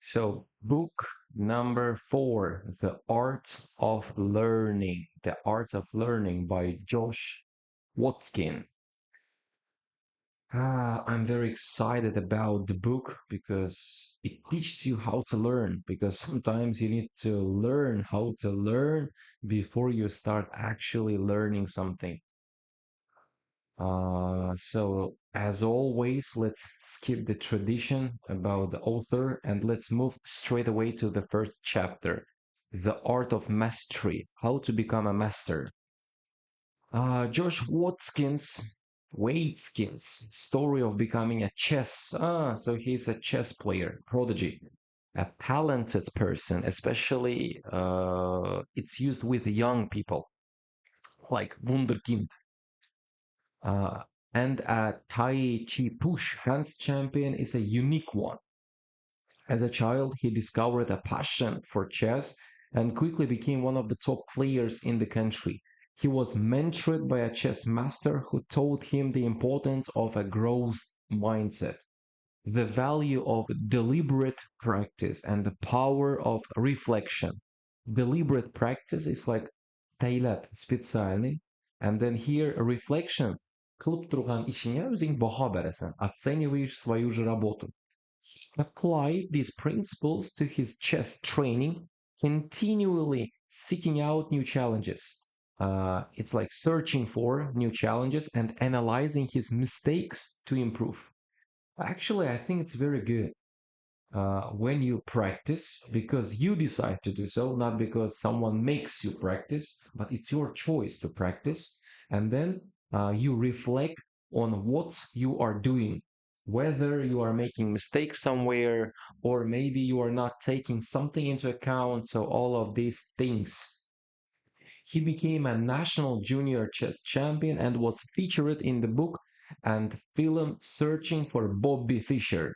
So, book number four, The Art of Learning. The Art of Learning by Josh Watkin. I'm very excited about the book because it teaches you how to learn. Because sometimes you need to learn how to learn before you start actually learning something. So as always, let's skip the tradition about the author and let's move straight away to the first chapter, The Art of Mastery, How to Become a Master. Josh Waitskins story of becoming a chess. So he's a chess player, prodigy, a talented person, especially it's used with young people like Wunderkind. Uh, and a Tai Chi Push Hands champion is a unique one. As a child, he discovered a passion for chess and quickly became one of the top players in the country. He was mentored by a chess master who taught him the importance of a growth mindset, the value of deliberate practice, and the power of reflection. Deliberate practice is like tailab специальный, and then here reflection. Кылып турган ишиңе өзүң баха бересең, оцениваешь свою же работу. He applied these principles to his chess training, continually seeking out new challenges. It's like searching for new challenges and analyzing his mistakes to improve. Actually, I think it's very good when you practice because you decide to do so, not because someone makes you practice, but it's your choice to practice. And then you reflect on what you are doing, whether you are making mistakes somewhere or maybe you are not taking something into account. So, all of these things. He became a national junior chess champion and was featured in the book and film Searching for Bobby Fischer.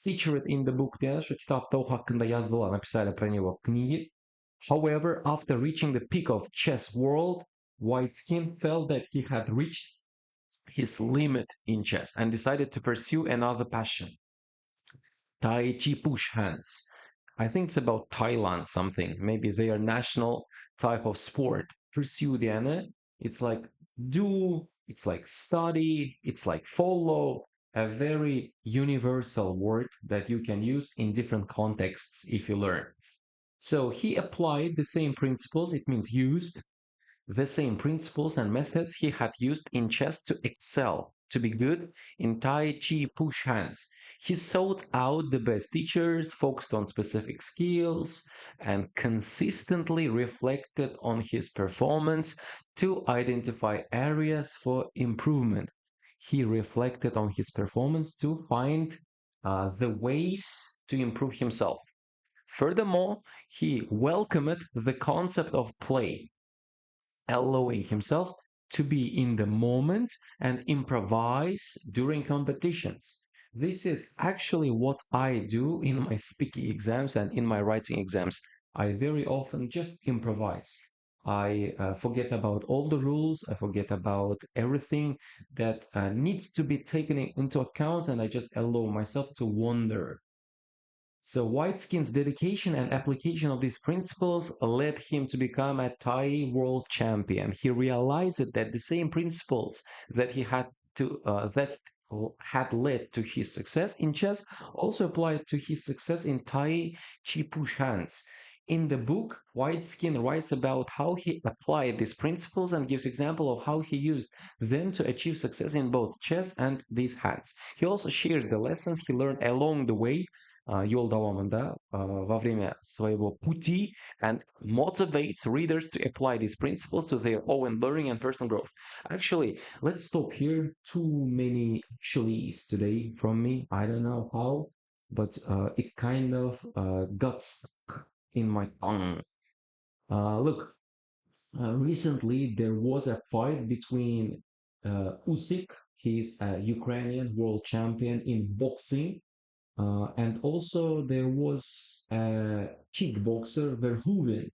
Featured in the book дегені что кітапта о hakkında yazdılar, написали про него книги. However, after reaching the peak of chess world, Whiteskin felt that he had reached his limit in chess and decided to pursue another passion, Tai Chi Push Hands. I think it's about Thailand something. Maybe their national type of sport. Pursue the It's like do, it's like study, it's like follow, a very universal word that you can use in different contexts if you learn. So he applied the same principles, it means used the same principles and methods he had used in chess to excel, to be good in Tai Chi push hands. He sought out the best teachers, focused on specific skills, and consistently reflected on his performance to identify areas for improvement. He reflected on his performance to find the ways to improve himself. Furthermore, he welcomed the concept of play, allowing himself to be in the moment and improvise during competitions. This is actually what I do in my speaking exams and in my writing exams. I very often just improvise. I forget about all the rules, I forget about everything that needs to be taken into account, and I just allow myself to wander. So Whiteskin's dedication and application of these principles led him to become a Thai world champion. He realized that the same principles that he had to that had led to his success in chess also applied to his success in Tai Chi Pushans. In the book, Whiteskin writes about how he applied these principles and gives example of how he used them to achieve success in both chess and these hands. He also shares the lessons he learned along the way Yol Davamında во время своего пути and motivates readers to apply these principles to their own learning and personal growth. Actually, let's stop here. Too many actuallys today from me. I don't know how, but it kind of got stuck in my tongue. Look, recently there was a fight between Usyk, he's a Ukrainian world champion in boxing, and also there was a kickboxer, Verhoeven.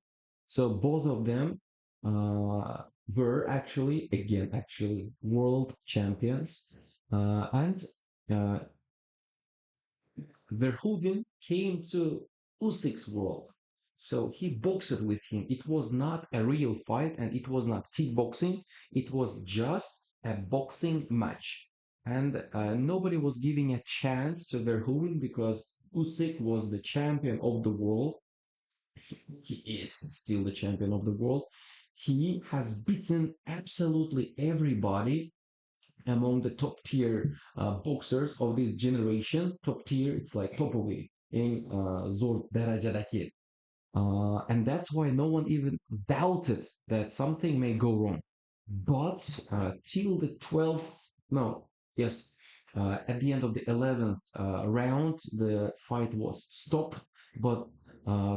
So both of them were actually world champions. And uh, Verhoeven came to Usyk's world. So he boxed with him. It was not a real fight and it was not kickboxing. It was just a boxing match. And nobody was giving a chance to Verhoeven because Usyk was the champion of the world. He is still the champion of the world. He has beaten absolutely everybody among the top tier boxers of this generation. Top tier, it's like topovi in zor derecedeki. And that's why no one even doubted that something may go wrong. But till the 12th, no, yes, at the end of the 11th round, the fight was stopped. But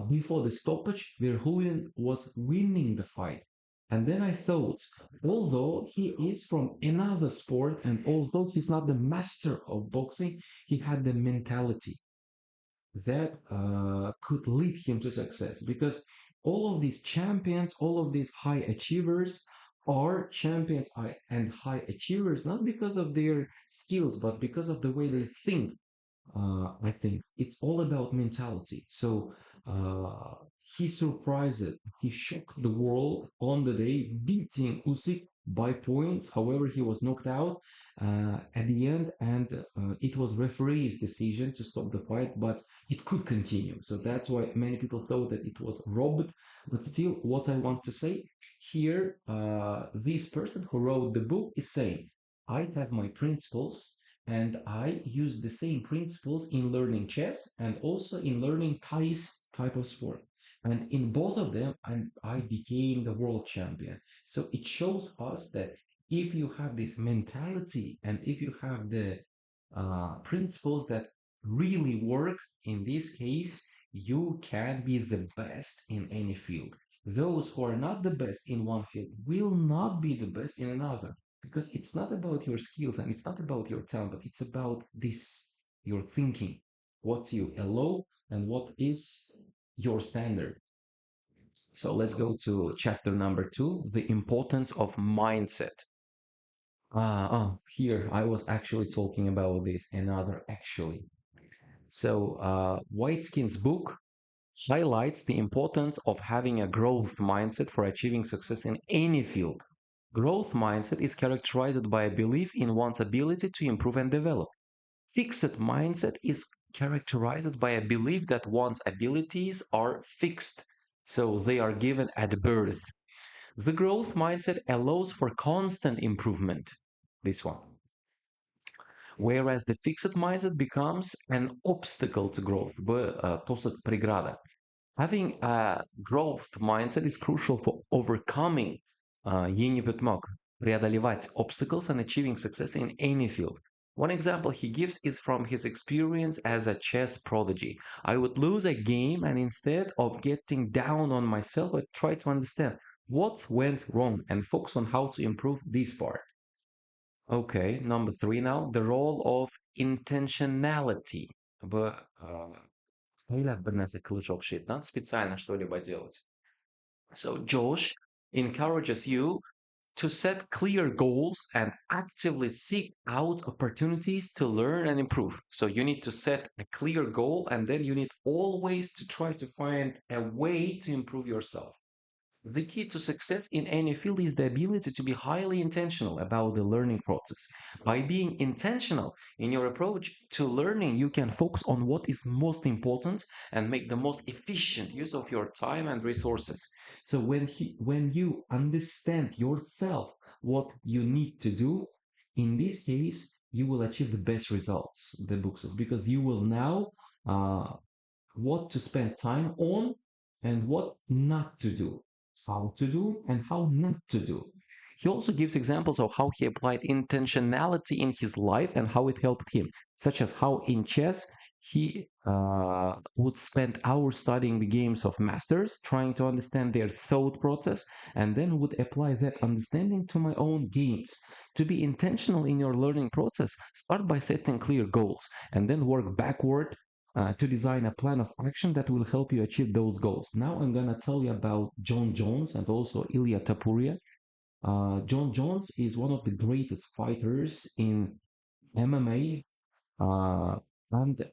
before the stoppage, Verhoeven was winning the fight. And then I thought, although he is from another sport and although he's not the master of boxing, he had the mentality that could lead him to success because all of these champions, all of these high achievers are champions and high achievers not because of their skills but because of the way they think. I think it's all about mentality. So uh, he surprised it. He shocked the world on the day, beating Usyk by points. However, he was knocked out at the end, and it was referee's decision to stop the fight, but it could continue. So that's why many people thought that it was robbed. But still, what I want to say here, this person who wrote the book is saying, I have my principles and I use the same principles in learning chess and also in learning Thais type of sport. And in both of them, and I became the world champion. So it shows us that if you have this mentality and if you have the principles that really work, in this case, you can be the best in any field. Those who are not the best in one field will not be the best in another because it's not about your skills and it's not about your talent, but it's about this your thinking. What's your LO and what is your standard? So let's go to chapter number 2, the importance of mindset. Here I was actually talking about this another actually. So Whiteskin's book highlights the importance of having a growth mindset for achieving success in any field. Growth mindset is characterized by a belief in one's ability to improve and develop. Fixed mindset is characterized by a belief that one's abilities are fixed, so they are given at birth. The growth mindset allows for constant improvement. This one. Whereas the fixed mindset becomes an obstacle to growth, то са преграда. Having a growth mindset is crucial for overcoming преодолевать obstacles and achieving success in any field. One example he gives is from his experience as a chess prodigy. I would lose a game and instead of getting down on myself, I try to understand what went wrong and focus on how to improve this part. Okay, number 3 now, the role of intentionality. Стоилят бы нас клычок shit, надо специально что-либо делать. So Josh encourages you to set clear goals and actively seek out opportunities to learn and improve. So you need to set a clear goal and then you need always to try to find a way to improve yourself. The key to success in any field is the ability to be highly intentional about the learning process. By being intentional in your approach to learning, you can focus on what is most important and make the most efficient use of your time and resources. So when you understand yourself what you need to do, in this case, you will achieve the best results, the books, because you will know what to spend time on and what not to do, how to do and how not to do. He also gives examples of how he applied intentionality in his life and how it helped him, such as how in chess he would spend hours studying the games of masters, trying to understand their thought process, and then would apply that understanding to my own games. To be intentional in your learning process, start by setting clear goals and then work backward to design a plan of action that will help you achieve those goals. Now I'm gonna tell you about John Jones and also Ilya Tapuria. John Jones is one of the greatest fighters in MMA, and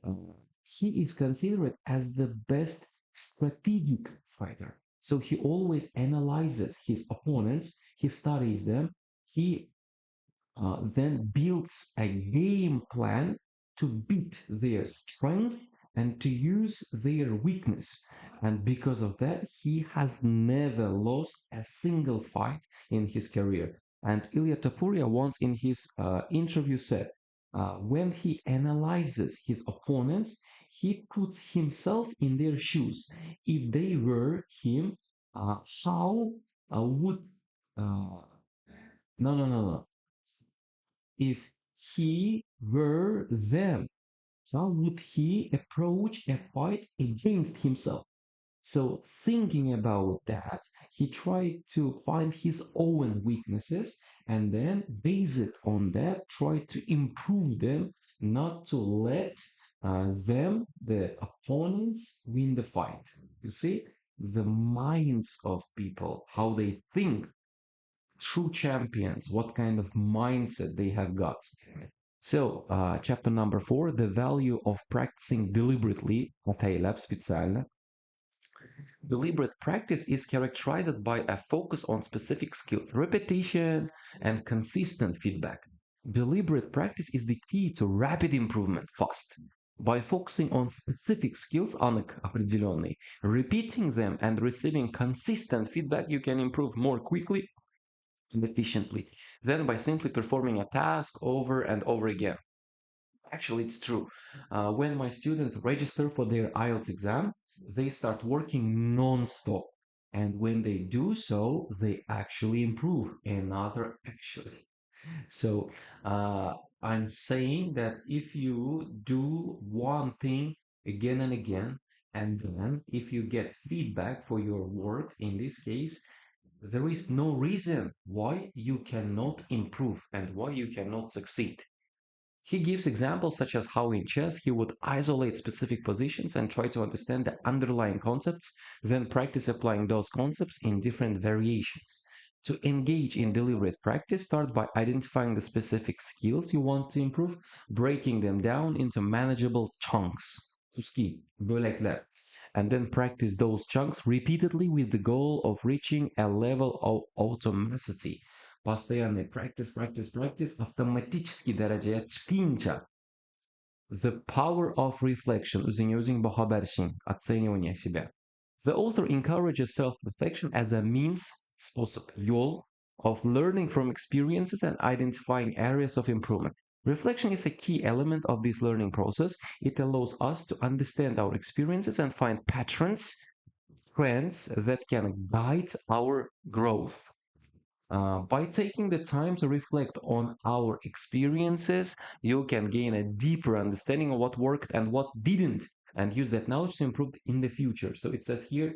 he is considered as the best strategic fighter. So he always analyzes his opponents, he studies them, he then builds a game plan to beat their strength and to use their weakness. And because of that, he has never lost a single fight in his career. And Ilya Tapuria once in his interview said, when he analyzes his opponents, he puts himself in their shoes. If they were him, how would no, no, no, no. If he were them, how would he approach a fight against himself? So, thinking about that, he tried to find his own weaknesses and then, based on that, try to improve them, not to let the opponents, win the fight. You see, the minds of people, how they think, true champions, what kind of mindset they have got. So, chapter number 4, the value of practicing deliberately, потаилab специально. Deliberate practice is characterized by a focus on specific skills, repetition, and consistent feedback. Deliberate practice is the key to rapid improvement fast. By focusing on specific skills, определенные, repeating them and receiving consistent feedback, you can improve more quickly and efficiently than by simply performing a task over and over again. Actually, it's true. When my students register for their IELTS exam, they start working non-stop. And when they do so, they actually improve. Another actually. So I'm saying that if you do one thing again and again, and then if you get feedback for your work, in this case, there is no reason why you cannot improve and why you cannot succeed. He gives examples such as how in chess he would isolate specific positions and try to understand the underlying concepts, then practice applying those concepts in different variations. To engage in deliberate practice, start by identifying the specific skills you want to improve, breaking them down into manageable chunks, куски, bölekler, and then practice those chunks repeatedly with the goal of reaching a level of automaticity. Постоянный practice, автоматически dereceye çıkınca the power of reflection, using бахабершин, оценивание себя. The author encourages self-reflection as a means, способ, yol, of learning from experiences and identifying areas of improvement. Reflection is a key element of this learning process. It allows us to understand our experiences and find patterns, trends that can guide our growth. By taking the time to reflect on our experiences, you can gain a deeper understanding of what worked and what didn't, and use that knowledge to improve in the future. So it says here,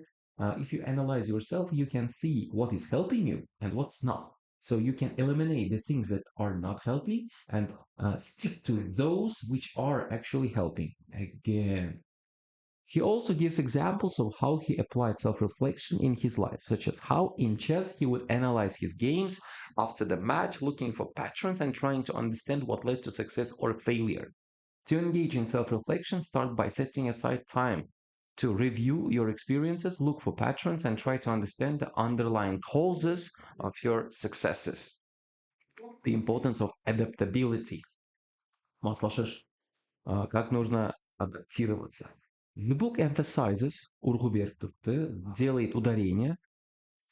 if you analyze yourself, you can see what is helping you and what's not. So you can eliminate the things that are not helping and stick to those which are actually helping. Again, he also gives examples of how he applied self reflection in his life, such as how in chess he would analyze his games after the match, looking for patterns and trying to understand what led to success or failure. To engage in self reflection, start by setting aside time to review your experiences, look for patterns, and try to understand the underlying causes of your successes. The importance of adaptability. Маслашиш, как нужно адаптироваться. The book emphasizes, Ургуберг делает ударение,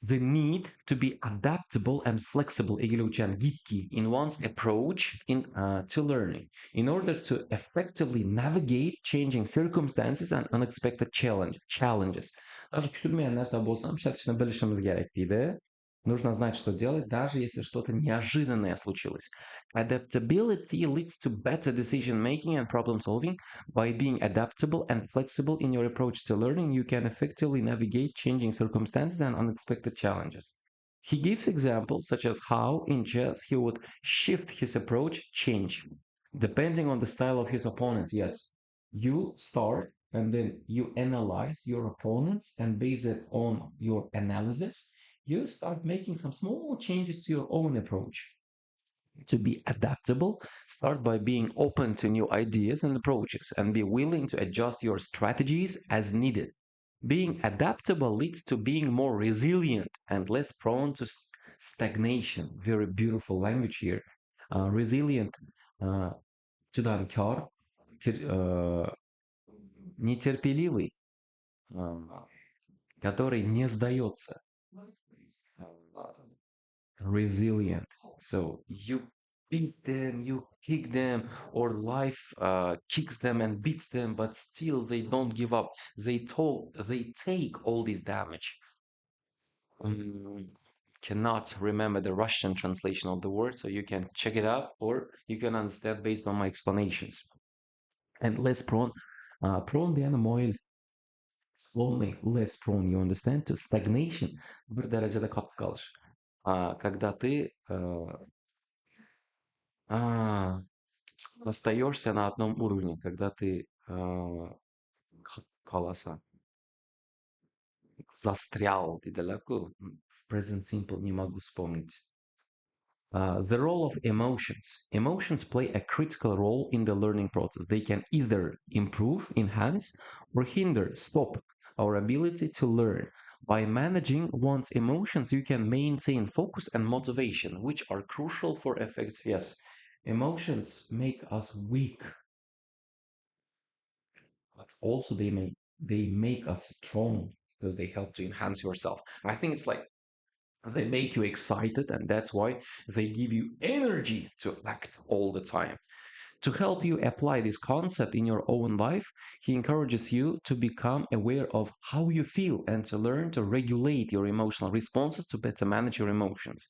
the need to be adaptable and flexible, in one's approach to learning, in order to effectively navigate changing circumstances and unexpected challenges. Даже küçülmeyen нәрсе болсам, достаточно bilishimiz gerek deydi. Нужно знать, что делать, даже если что-то неожиданное случилось. Adaptability leads to better decision making and problem solving. By being adaptable and flexible in your approach to learning, you can effectively navigate changing circumstances and unexpected challenges. He gives examples such as how in chess he would shift his approach, change, depending on the style of his opponents. Yes, you start and then you analyze your opponents, and based on your analysis, you start making some small changes to your own approach. To be adaptable, start by being open to new ideas and approaches and be willing to adjust your strategies as needed. Being adaptable leads to being more resilient and less prone to stagnation. Very beautiful language here. Resilient, uh, чудамкар, нетерпеливый, который не сдается. Resilient. So you beat them, you kick them, or life kicks them and beats them, but still they don't give up. They take all this damage. Cannot remember the Russian translation of the word, so you can check it out, or you can understand based on my explanations. And less prone the animal slowly less prone, you understand, to stagnation, bir derecede katlı kalış. Когда ты а, остаешься на одном уровне, когда ты колоса застрял, ты далеко, в present simple не могу вспомнить. The role of emotions. Emotions play a critical role in the learning process. They can either improve, enhance, or hinder, stop our ability to learn. By managing one's emotions, you can maintain focus and motivation, which are crucial for effective. Yes, emotions make us weak, but also they make us strong because they help to enhance yourself. I think it's like they make you excited, and that's why they give you energy to act all the time. To help you apply this concept in your own life, he encourages you to become aware of how you feel and to learn to regulate your emotional responses to better manage your emotions.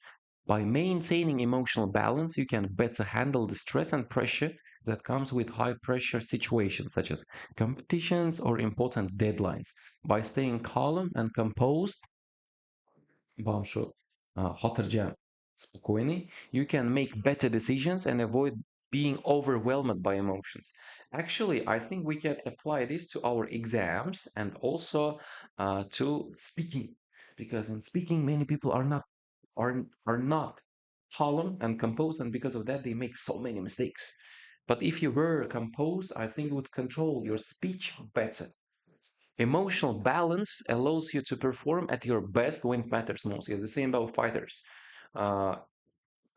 By maintaining emotional balance, you can better handle the stress and pressure that comes with high pressure situations such as competitions or important deadlines. By staying calm and composed, Bombshell, Hotterjam, spokojny, you can make better decisions and avoid being overwhelmed by emotions. Actually, I think we can apply this to our exams and also to speaking, because in speaking, many people are not calm and composed, and because of that, they make so many mistakes. But if you were composed, I think you would control your speech better. Emotional balance allows you to perform at your best when it matters most. It's the same about fighters, uh,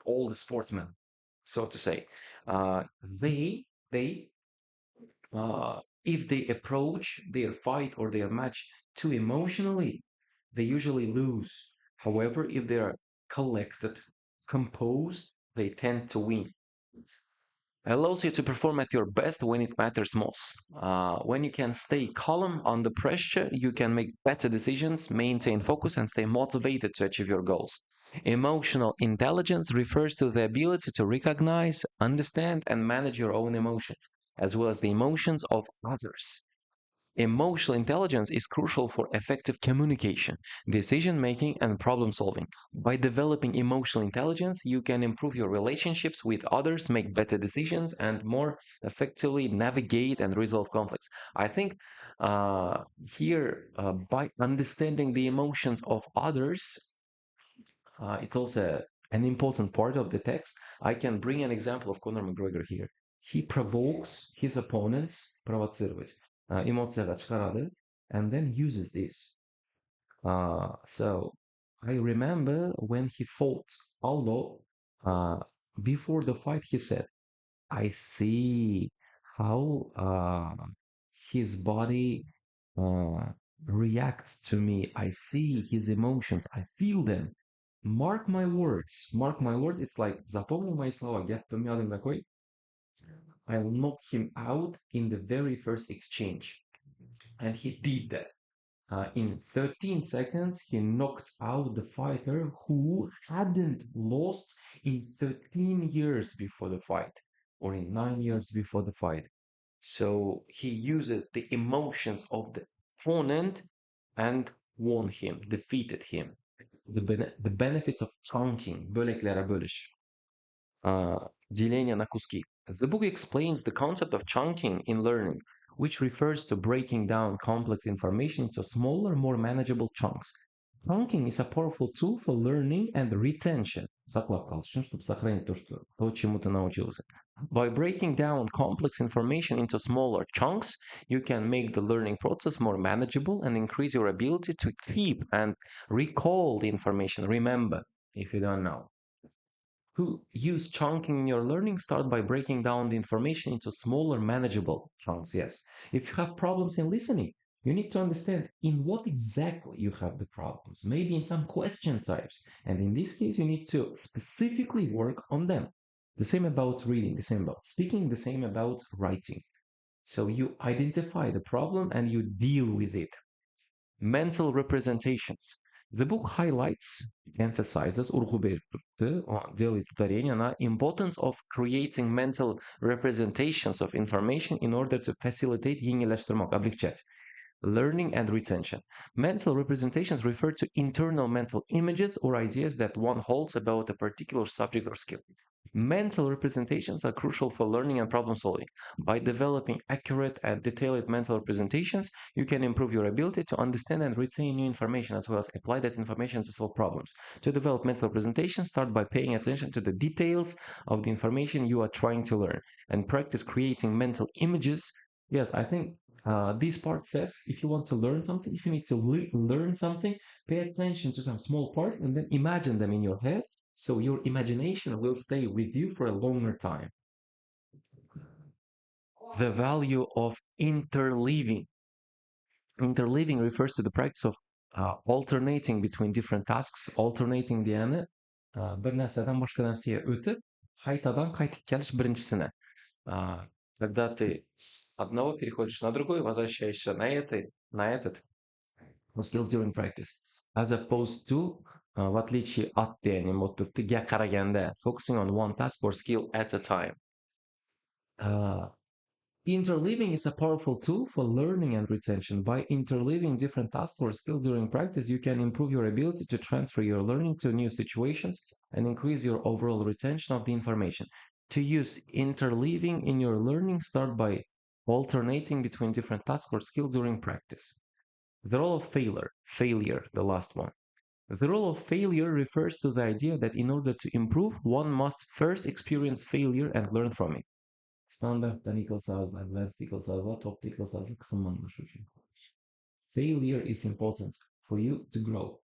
all the sportsmen, so to say. They if they approach their fight or their match too emotionally, they usually lose. However, if they are collected, composed, they tend to win. Allows you to perform at your best when it matters most. When you can stay calm under pressure, you can make better decisions, maintain focus, and stay motivated to achieve your goals. Emotional intelligence refers to the ability to recognize, understand, and manage your own emotions, as well as the emotions of others. Emotional intelligence is crucial for effective communication, decision making, and problem solving. By developing emotional intelligence, you can improve your relationships with others, make better decisions, and more effectively navigate and resolve conflicts. I think here, by understanding the emotions of others, it's also an important part of the text. I can bring an example of Conor McGregor here. He provokes his opponents, провоцировать, эмоция çıkarады, and then uses this. So I remember when he fought Aldo, uh, before the fight, he said, I see how his body uh, reacts to me. I see his emotions. I feel them. Mark my words. Mark my words. It's like запомни мои слова. Я помянем такой. I'll knock him out in the very first exchange. And he did that. In 13 seconds, he knocked out the fighter who hadn't lost in 13 years before the fight, or in 9 years before the fight. So he used the emotions of the opponent and won him, defeated him. The benefits of chunking, böleklere bölüş, деление на куски. The book explains the concept of chunking in learning, which refers to breaking down complex information into smaller, more manageable chunks. Chunking is a powerful tool for learning and retention. саклап калыш үчүн, чтобы сохранить то, чему ты научился. By breaking down complex information into smaller chunks, you can make the learning process more manageable and increase your ability to keep and recall the information. Remember, if you don't know. To use chunking in your learning, start by breaking down the information into smaller, manageable chunks. Yes. If you have problems in listening, you need to understand in what exactly you have the problems, maybe in some question types. And in this case, you need to specifically work on them. The same about reading, the same about speaking, the same about writing. So you identify the problem and you deal with it. Mental representations. The book highlights, emphasizes, делает ударение на importance of creating mental representations of information in order to facilitate, облегчать, learning and retention. Mental representations refer to internal mental images or ideas that one holds about a particular subject or skill. Mental representations are crucial for learning and problem solving. By developing accurate and detailed mental representations, you can improve your ability to understand and retain new information as well as apply that information to solve problems. To develop mental representations, start by paying attention to the details of the information you are trying to learn and practice creating mental images. Yes, I think this part says if you want to learn something, if you need to learn something, pay attention to some small parts and then imagine them in your head so your imagination will stay with you for a longer time. The value of interleaving. Interleaving refers to the practice of alternating between different tasks. Alternating degani bir narsadan boshqa narsaga o'tib, qaytadan qaytib kelish birinchisiне. Когда ты с одного переходишь на другой, возвращаешься на этот, skills during practice, as opposed to в отличие от дегani motivga qaraganda, focusing on one task or skill at a time. Interleaving is a powerful tool for learning and retention. By interleaving different tasks or skills during practice, you can improve your ability to transfer your learning to new situations and increase your overall retention of the information. To use interleaving in your learning, start by alternating between different tasks or skills during practice. The role of failure, the last one. The role of failure refers to the idea that in order to improve, one must first experience failure and learn from it. Standarddan equals ağızlar, advanced equals ağızlar, top equals ağızlar kısımlanmış için. Failure is important for you to grow.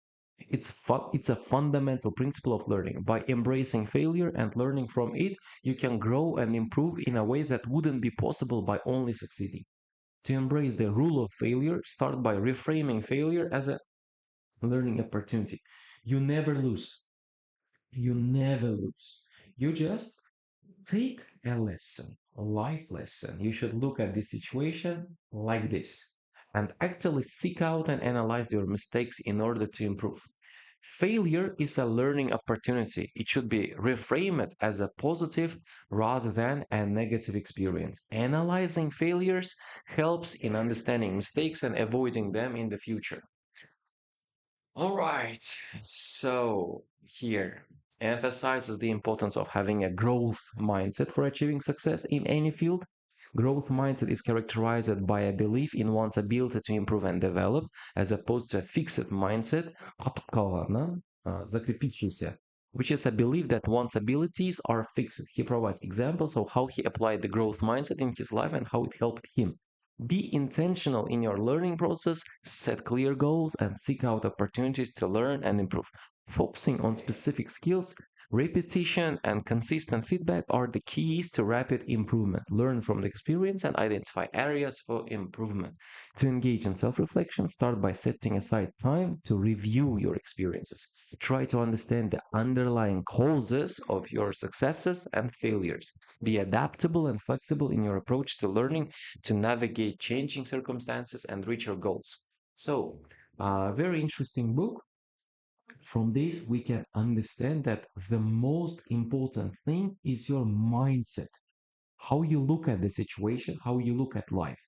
It's a fundamental principle of learning. By embracing failure and learning from it, you can grow and improve in a way that wouldn't be possible by only succeeding. To embrace the rule of failure, start by reframing failure as a learning opportunity. You never lose. You never lose. You just take a lesson, a life lesson. You should look at the situation like this and actually seek out and analyze your mistakes in order to improve. Failure is a learning opportunity. It should be reframed as a positive rather than a negative experience. Analyzing failures helps in understanding mistakes and avoiding them in the future. All right, so here emphasizes the importance of having a growth mindset for achieving success in any field. Growth mindset is characterized by a belief in one's ability to improve and develop, as opposed to a fixed mindset, закрепившийся, which is a belief that one's abilities are fixed. He provides examples of how he applied the growth mindset in his life and how it helped him. Be intentional in your learning process, set clear goals, and seek out opportunities to learn and improve. Focusing on specific skills, repetition, and consistent feedback are the keys to rapid improvement. Learn from the experience and identify areas for improvement. To engage in self reflection, start by setting aside time to review your experiences. Try to understand the underlying causes of your successes and failures. Be adaptable and flexible in your approach to learning to navigate changing circumstances and reach your goals. So, very interesting book. From this, we can understand that the most important thing is your mindset, how you look at the situation, how you look at life.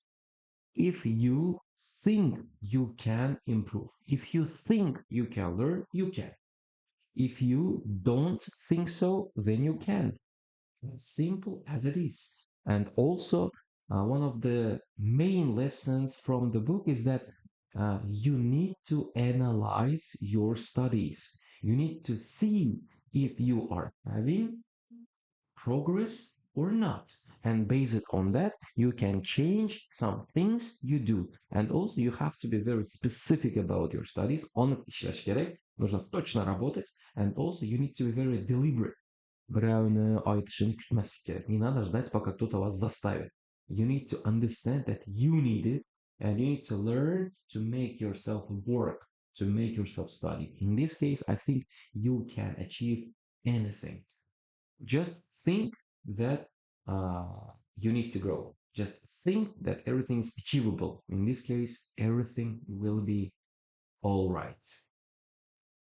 If you think you can improve, if you think you can learn, you can. If you don't think so, then you can. As simple as it is. And also, one of the main lessons from the book is that you need to analyze your studies. You need to see if you are having progress or not. And based on that, you can change some things you do. And also you have to be very specific about your studies. Anlık işleş gerek. Нужно точно работать. And also you need to be very deliberate. Время айтышын күтмәс керек. Не надо ждать, пока кто-то вас заставит. You need to understand that you need it, and you need to learn to make yourself work, to make yourself study. In this case, I think you can achieve anything. Just think that you need to grow. Just think that everything is achievable. In this case, everything will be all right.